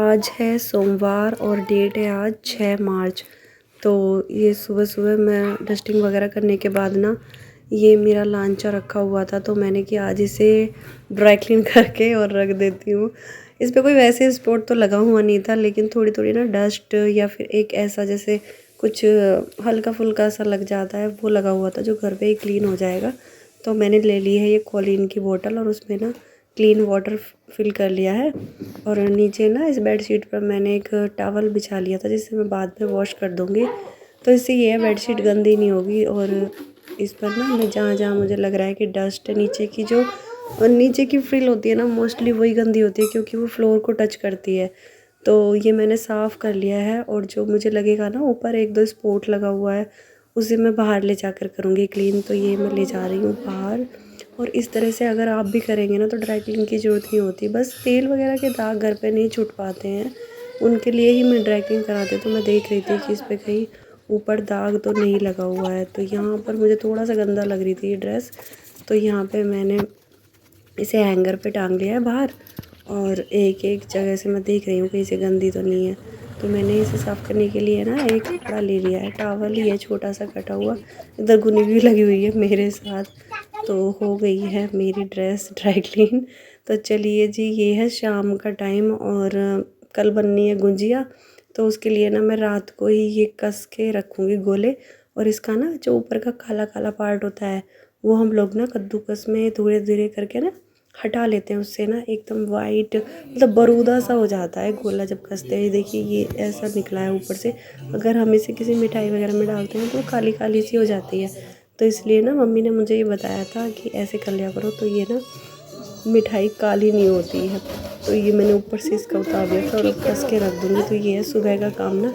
आज है सोमवार और डेट है आज 6 मार्च। तो ये सुबह सुबह मैं डस्टिंग वगैरह करने के बाद ना ये मेरा लांचा रखा हुआ था, तो मैंने कि आज इसे ड्राई क्लीन करके और रख देती हूँ। इस पे कोई वैसे स्पॉट तो लगा हुआ नहीं था, लेकिन थोड़ी थोड़ी ना डस्ट या फिर एक ऐसा जैसे कुछ हल्का फुल्का सा लग जाता है, वो लगा हुआ था जो घर पे ही क्लीन हो जाएगा। तो मैंने ले ली है ये कॉलिन की बोतल और उसमें ना क्लीन वाटर फिल कर लिया है। और नीचे ना इस बेडशीट पर मैंने एक टॉवल बिछा लिया था जिससे मैं बाद में वॉश कर दूँगी। तो इससे ये है बेडशीट गंदी नहीं होगी। और इस पर ना मैं जहाँ जहाँ मुझे लग रहा है कि डस्ट है नीचे की, जो नीचे की फ्रिल होती है ना मोस्टली वही गंदी होती है क्योंकि वो फ्लोर को टच करती है। तो ये मैंने साफ़ कर लिया है। और जो मुझे लगेगा ना ऊपर एक दो स्पॉट लगा हुआ है उसे मैं बाहर ले जाकर करूँगी क्लीन। तो ये मैं ले जा रही हूँ बाहर। और इस तरह से अगर आप भी करेंगे ना तो ड्राई क्लीन की ज़रूरत नहीं होती। बस तेल वगैरह के दाग घर पे नहीं छूट पाते हैं, उनके लिए ही मैं ड्राई क्लीन कराती हूँ। तो मैं देख रही थी कि इस पर कहीं ऊपर दाग तो नहीं लगा हुआ है। तो यहाँ पर मुझे थोड़ा सा गंदा लग रही थी ये ड्रेस, तो यहाँ पे मैंने इसे हैंगर पे टांग लिया है बाहर। और एक एक जगह से मैं देख रही हूँ कि इसे गंदी तो नहीं है। तो मैंने इसे साफ़ करने के लिए ना एक कपड़ा ले लिया है, टॉवल ही है छोटा सा कटा हुआ। इधर गुनी भी लगी हुई है मेरे साथ। तो हो गई है मेरी ड्रेस ड्राई क्लीन। तो चलिए जी, ये है शाम का टाइम और कल बननी है गुंजिया। तो उसके लिए ना मैं रात को ही ये कस के रखूँगी गोले। और इसका ना जो ऊपर का काला काला पार्ट होता है वो हम लोग ना कद्दूकस में धीरे धीरे करके ना हटा लेते हैं। उससे ना एकदम वाइट मतलब बरूदा सा हो जाता है गोला जब कसते हैं। देखिए ये ऐसा निकला है ऊपर से। अगर हम इसे किसी मिठाई वगैरह में डालते हैं तो काली काली सी हो जाती है। तो इसलिए ना मम्मी ने मुझे ये बताया था कि ऐसे कर लिया करो, तो ये ना मिठाई काली नहीं होती है। तो ये मैंने ऊपर से इसका उतार दिया था और अब कस के रख दूँगी। तो ये है सुबह का काम ना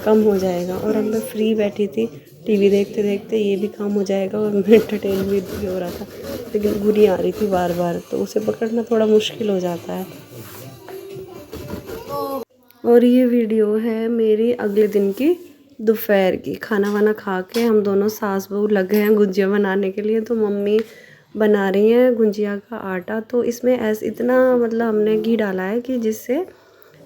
कम हो जाएगा। और अब मैं फ्री बैठी थी टीवी देखते देखते, ये भी काम हो जाएगा और मैं एंटरटेनमेंट भी हो रहा था। लेकिन गुनी आ रही थी बार बार, तो उसे पकड़ना थोड़ा मुश्किल हो जाता है। और ये वीडियो है मेरी अगले दिन की दोपहर की। खाना वाना खा के हम दोनों सास बहू लग गए हैं गुंजिया बनाने के लिए। तो मम्मी बना रही हैं गुंजिया का आटा। तो इसमें ऐसे इतना मतलब हमने घी डाला है कि जिससे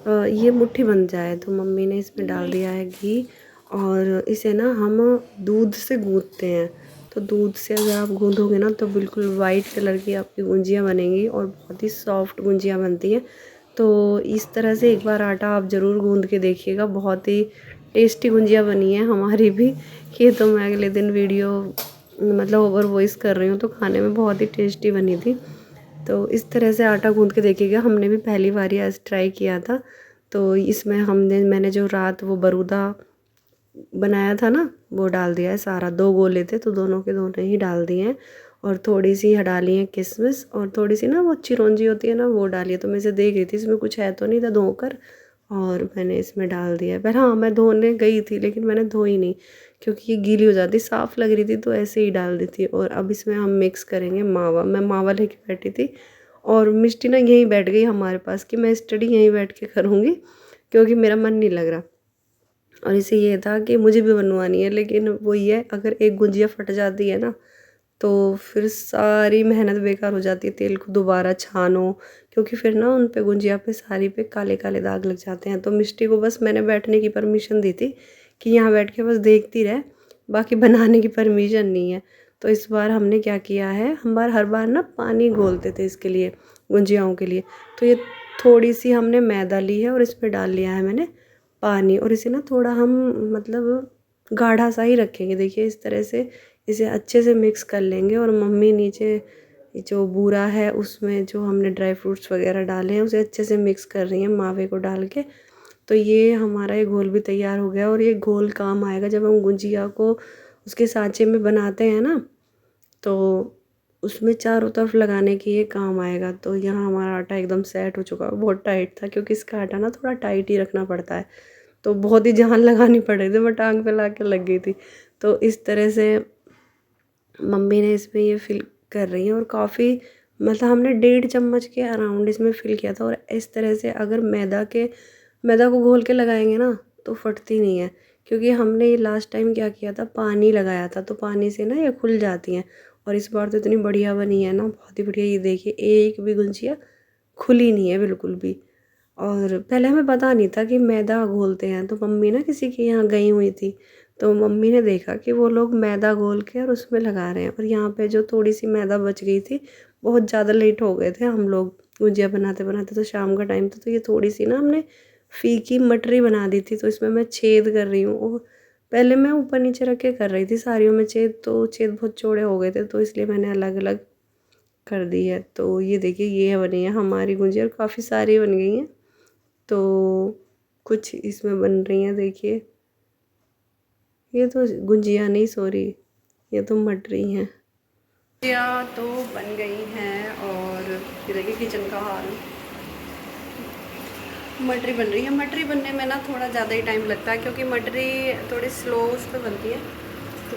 ये मुट्ठी बन जाए। तो मम्मी ने इसमें डाल दिया है घी। और इसे ना हम दूध से गूँथते हैं। तो दूध से अगर आप गूँधोगे ना तो बिल्कुल वाइट कलर की आपकी गुंजिया बनेंगी और बहुत ही सॉफ्ट गुंजिया बनती हैं। तो इस तरह से एक बार आटा आप ज़रूर गूँध के देखिएगा, बहुत ही टेस्टी गुंजिया बनी है हमारी भी। ये तो मैं अगले दिन वीडियो मतलब ओवर वॉइस कर रही हूँ, तो खाने में बहुत ही टेस्टी बनी थी। तो इस तरह से आटा गूँध के देखिएगा, हमने भी पहली बार ही आज ट्राई किया था। तो इसमें मैंने जो रात वो बरूदा बनाया था ना वो डाल दिया है सारा। 2 गोले थे तो दोनों के दोनों ही डाल दिए हैं। और थोड़ी सी डाली है किशमिश और थोड़ी सी ना वो चिरौंजी होती है ना वो डाली है। तो मैं इसे देख रही थी इसमें कुछ है तो नहीं था धोकर, और मैंने इसमें डाल दिया है। पर हाँ, मैं धोने गई थी लेकिन मैंने धोई नहीं क्योंकि ये गीली हो जाती, साफ़ लग रही थी तो ऐसे ही डाल दी थी। और अब इसमें हम मिक्स करेंगे मावा। मैं मावा लेके बैठी थी और मिष्टी ना यहीं बैठ गई हमारे पास कि मैं स्टडी यहीं बैठ के करूँगी क्योंकि मेरा मन नहीं लग रहा। और इसे ये था कि मुझे भी बनवानी है, लेकिन वही है अगर एक गुंजिया फट जाती है ना तो फिर सारी मेहनत बेकार हो जाती है। तेल को दोबारा छानो क्योंकि फिर ना उन पे गुंजिया पे सारी पे काले काले दाग लग जाते हैं। तो मिष्टी को बस मैंने बैठने की परमिशन दी थी कि यहाँ बैठ के बस देखती रहे, बाकी बनाने की परमिशन नहीं है। तो इस बार हमने क्या किया है, हम हर बार ना पानी घोलते थे इसके लिए गुंजियाओं के लिए। तो ये थोड़ी सी हमने मैदा ली है और इसमें डाल लिया है मैंने पानी। और इसे ना थोड़ा हम मतलब गाढ़ा सा ही रखेंगे। देखिए इस तरह से इसे अच्छे से मिक्स कर लेंगे। और मम्मी नीचे जो बूरा है उसमें जो हमने ड्राई फ्रूट्स वगैरह डाले हैं उसे अच्छे से मिक्स कर रही हैं मावे को डाल के। तो ये हमारा ये घोल भी तैयार हो गया। और ये घोल काम आएगा जब हम गुंजिया को उसके सांचे में बनाते हैं ना, तो उसमें चारों तरफ लगाने के ये काम आएगा। तो यहाँ हमारा आटा एकदम सेट हो चुका है। बहुत टाइट था क्योंकि इसका आटा ना थोड़ा टाइट ही रखना पड़ता है। तो बहुत ही जान लगानी पड़ रही थी, मैं टांग पे ला के लग गई थी। तो इस तरह से मम्मी ने इसमें ये फिल कर रही है। और काफ़ी मतलब हमने 1.5 चम्मच के अराउंड इसमें फिल किया था। और इस तरह से अगर मैदा को घोल के लगाएंगे ना तो फटती नहीं है। क्योंकि हमने ये लास्ट टाइम क्या किया था, पानी लगाया था तो पानी से ना ये खुल जाती हैं। और इस बार तो इतनी बढ़िया बनी है ना, बहुत ही बढ़िया। ये देखिए एक भी गुंजिया खुली नहीं है बिल्कुल भी। और पहले हमें पता नहीं था कि मैदा घोलते हैं, तो मम्मी ना किसी के यहाँ गई हुई थी, तो मम्मी ने देखा कि वो लोग मैदा घोल के और उसमें लगा रहे हैं। और यहाँ पे जो थोड़ी सी मैदा बच गई थी, बहुत ज़्यादा लेट हो गए थे हम लोग गुजिया बनाते बनाते, तो शाम का टाइम था, तो ये थोड़ी सी ना हमने फीकी मटरी बना दी थी। तो इसमें मैं छेद कर रही हूँ, और पहले मैं ऊपर नीचे रख के कर रही थी सारियों में छेद, तो छेद बहुत चौड़े हो गए थे, तो इसलिए मैंने अलग अलग कर दी है। तो ये देखिए, ये बनी है हमारी गुजिया, और काफ़ी सारी बन गई हैं। तो कुछ इसमें बन रही हैं, देखिए ये तो गुजिया नहीं, सॉरी, ये तो मटरी हैं। गुजिया तो बन गई हैं, और ये देखिए किचन का हाल, मटरी बन रही है। मटरी बनने में ना थोड़ा ज़्यादा ही टाइम लगता है, क्योंकि मटरी थोड़ी स्लो उस पर बनती है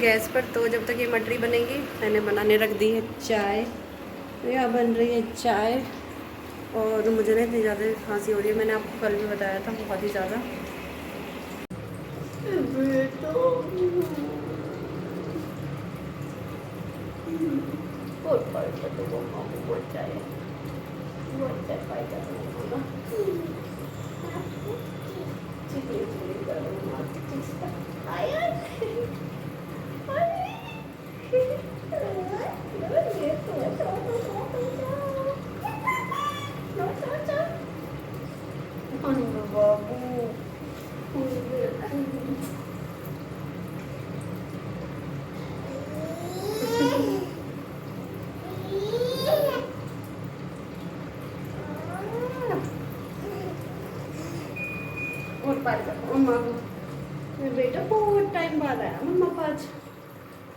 गैस पर। तो जब तक ये मटरी बनेगी, मैंने बनाने रख दी है चाय। यहाँ बन रही है चाय, और मुझे ना इतनी ज़्यादा खांसी हो रही है, मैंने आपको कल भी बताया था, बहुत ही ज़्यादा। और मम्मा को, बेटा बहुत टाइम बाद आया मम्मा पास,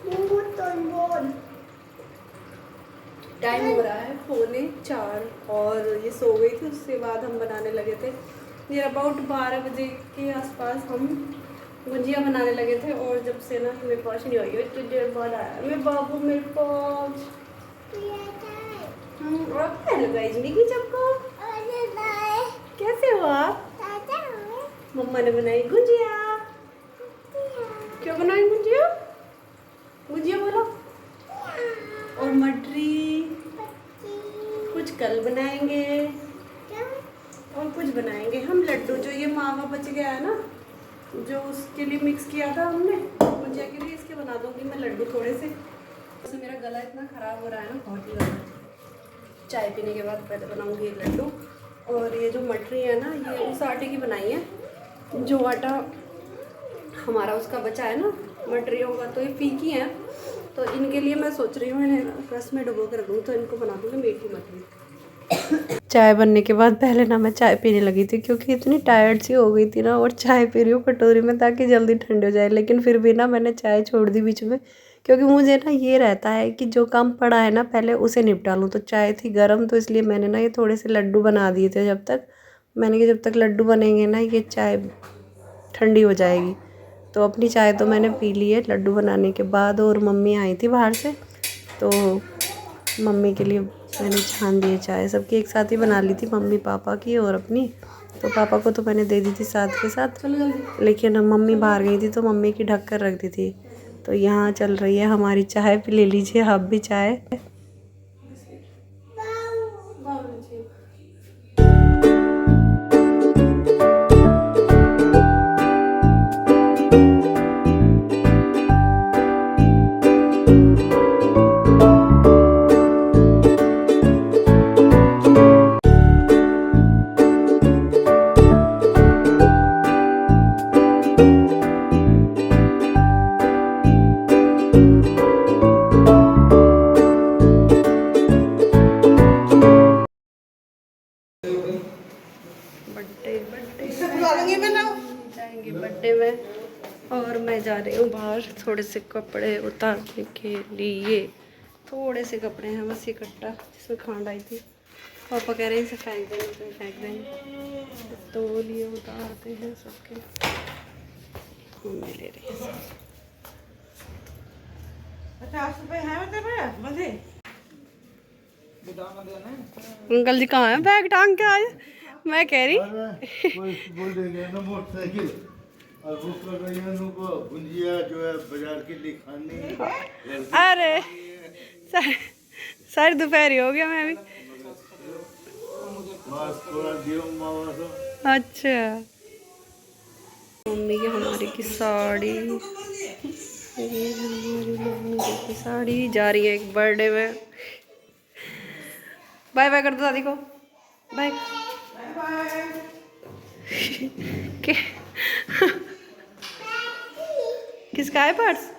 बहुत टाइम हो रहा है 3:45, और ये सो गई थी, उसके बाद हम बनाने लगे थे। ये अबाउट 12 बजे के आसपास हम गुजिया बनाने लगे थे, और जब से ना मेरे पास नहीं आई है, इतनी देर बाद आया मेरे बाबू मेरे पास। और हेलो गाइस, निकी सबको कैसे हो आप? मम्मा ने बनाई गुजिया। क्यों बनाई गुजिया? गुजिया बोलो। और मटरी कुछ कल बनाएंगे, और कुछ बनाएंगे हम लड्डू। जो ये मावा बच गया है ना, जो उसके लिए मिक्स किया था हमने गुजिया के लिए, इसके बना दूंगी मैं लड्डू थोड़े से। वैसे मेरा गला इतना ख़राब हो रहा है ना, बहुत ही ज़्यादा, चाय पीने के बाद पहले बनाऊंगी ये लड्डू। और ये जो मटरी है ना, ये उस आटे की बनाई है, जो आटा हमारा उसका बचा है ना मटरियों का, तो ये फीकी है। तो इनके लिए मैं सोच रही हूँ इन्हें रस में डुबो कर रख दूँ, तो इनको बना दूँगी मीठी मटरी। चाय बनने के बाद पहले ना मैं चाय पीने लगी थी, क्योंकि इतनी टायर्ड सी हो गई थी ना, और चाय पी रही हूँ कटोरी में ताकि जल्दी ठंडी हो जाए। लेकिन फिर भी ना मैंने चाय छोड़ दी बीच में, क्योंकि मुझे ना ये रहता है कि जो काम पड़ा है ना पहले उसे निपटा लूँ। तो चाय थी गर्म, तो इसलिए मैंने ना ये थोड़े से लड्डू बना दिए थे। जब तक मैंने कि जब तक लड्डू बनेंगे ना, ये चाय ठंडी हो जाएगी। तो अपनी चाय तो मैंने पी ली है लड्डू बनाने के बाद। और मम्मी आई थी बाहर से, तो मम्मी के लिए मैंने छान दी चाय। सबकी एक साथ ही बना ली थी, मम्मी पापा की और अपनी। तो पापा को तो मैंने दे दी थी साथ के साथ, लेकिन मम्मी बाहर गई थी, तो मम्मी की ढक कर रख दी थी। तो यहाँ चल रही है हमारी चाय, भी ले लीजिए आप भी चाय। जाएंगे बर्थडे में, और मैं जा रही हूँ बाहर थोड़े से कपड़े उतारने के लिए। थोड़े से कपड़े हैं बस, इकट्ठा जिसमें खांड आई थी। पापा कह रहे हैं इसे फेंक देंगे, तो फेंक देंगे। तो लिए उतारते हैं सबके, मम्मी ले रही है। 50 रुपए है अंकल जी कहाँ है, बैग टांग के आए? मैं कह रही बोल देंगे ना मोटरसाइकिल, और वो कर रही है उनको गुंजिया जो है बाजार के लिए खानी। अरे सारी दोपहर हो गया, मैं भी बस थोड़ा दियो मावा तो अच्छा मम्मी की हमारी की साड़ी, ये हमारी मम्मी की साड़ी जा रही है एक बर्थडे में। बाय बाय कर दो दादी को, बाय। किसका है पर्स?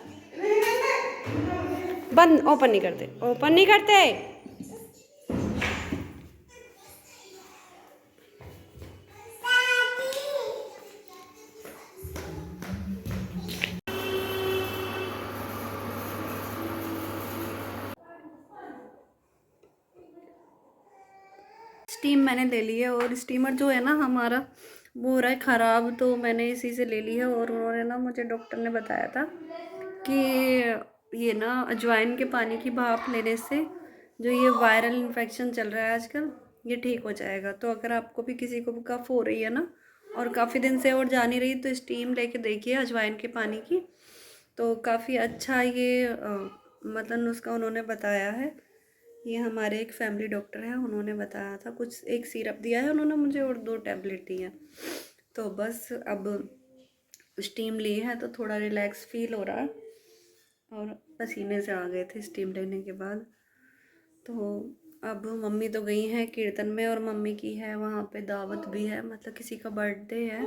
बंद, ओपन नहीं करते, ओपन नहीं करते। स्टीम मैंने ले ली है और स्टीमर जो है ना हमारा वो हो रहा है ख़राब, तो मैंने इसी से ले ली है। और उन्होंने ना मुझे डॉक्टर ने बताया था कि ये ना अजवाइन के पानी की भाप लेने से जो ये वायरल इन्फेक्शन चल रहा है आजकल ये ठीक हो जाएगा। तो अगर आपको भी किसी को भी कफ हो रही है ना और काफ़ी दिन से और जा नहीं रही तो स्टीम लेके देखिए अजवाइन के पानी की, तो काफ़ी अच्छा ये मतलब नुस्खा उन्होंने बताया है। ये हमारे एक फैमिली डॉक्टर है, उन्होंने बताया था, कुछ एक सिरप दिया है उन्होंने मुझे और 2 टैबलेट दी हैं। तो बस अब स्टीम ली है तो थोड़ा रिलैक्स फील हो रहा है और पसीने से आ गए थे स्टीम लेने के बाद। तो अब मम्मी तो गई हैं कीर्तन में और मम्मी की है वहाँ पे दावत भी है, मतलब किसी का बर्थडे है,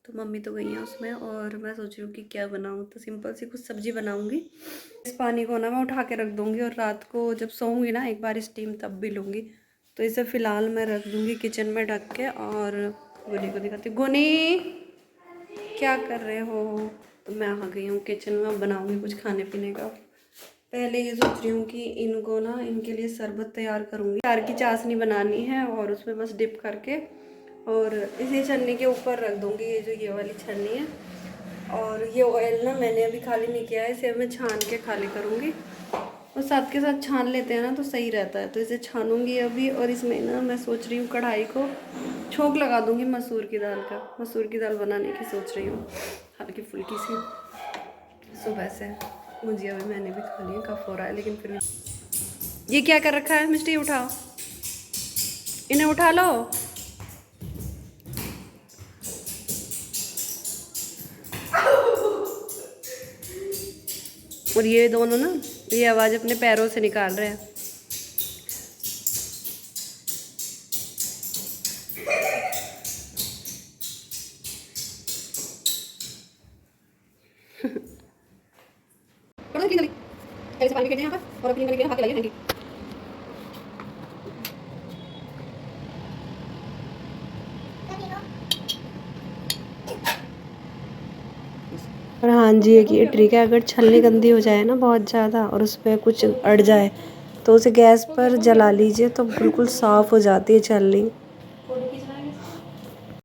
तो मम्मी तो गई हैं उसमें। और मैं सोच रही हूँ कि क्या बनाऊँ, तो सिंपल सी कुछ सब्ज़ी बनाऊँगी। इस पानी को ना मैं उठा के रख दूँगी और रात को जब सोऊंगी ना एक बार स्टीम तब भी लूँगी। तो इसे फ़िलहाल मैं रख दूँगी किचन में ढक के और गुनी को दिखाती हूँ। गुनी क्या कर रहे हो? तो मैं आ गई हूँ किचन में, बनाऊँगी कुछ खाने पीने का। पहले ये सोच रही हूँ कि इनको ना इनके लिए शरबत तैयार करूँगी, चार की चाशनी बनानी है और उसमें बस डिप करके और इसी छन्नी के ऊपर रख दूँगी, ये जो ये वाली छन्नी है। और ये ऑयल ना मैंने अभी खाली नहीं किया है, इसे मैं छान के खाली करूँगी और साथ के साथ छान लेते हैं ना तो सही रहता है। तो इसे छानूँगी अभी और इसमें ना मैं सोच रही हूँ कढ़ाई को छोंक लगा दूँगी मसूर की दाल का, मसूर की दाल बनाने की सोच रही हूँ हल्की फुल्की सी। सुबह से भुजिया भी मैंने भी खा ली, कफ हो रहा है लेकिन फिर ये क्या कर रखा है? मिस्टी उठाओ, इन्हें उठा लो। और ये दोनों ना ये आवाज़ अपने पैरों से निकाल रहे हैं। पानी यहाँ पर और क्लीन करके हाथ लगाइए। और हाँ जी एक ये ट्रिक है, अगर छलनी गंदी हो जाए ना बहुत ज़्यादा और उस पर कुछ अड़ जाए तो उसे गैस पर जला लीजिए तो बिल्कुल साफ़ हो जाती है छलनी।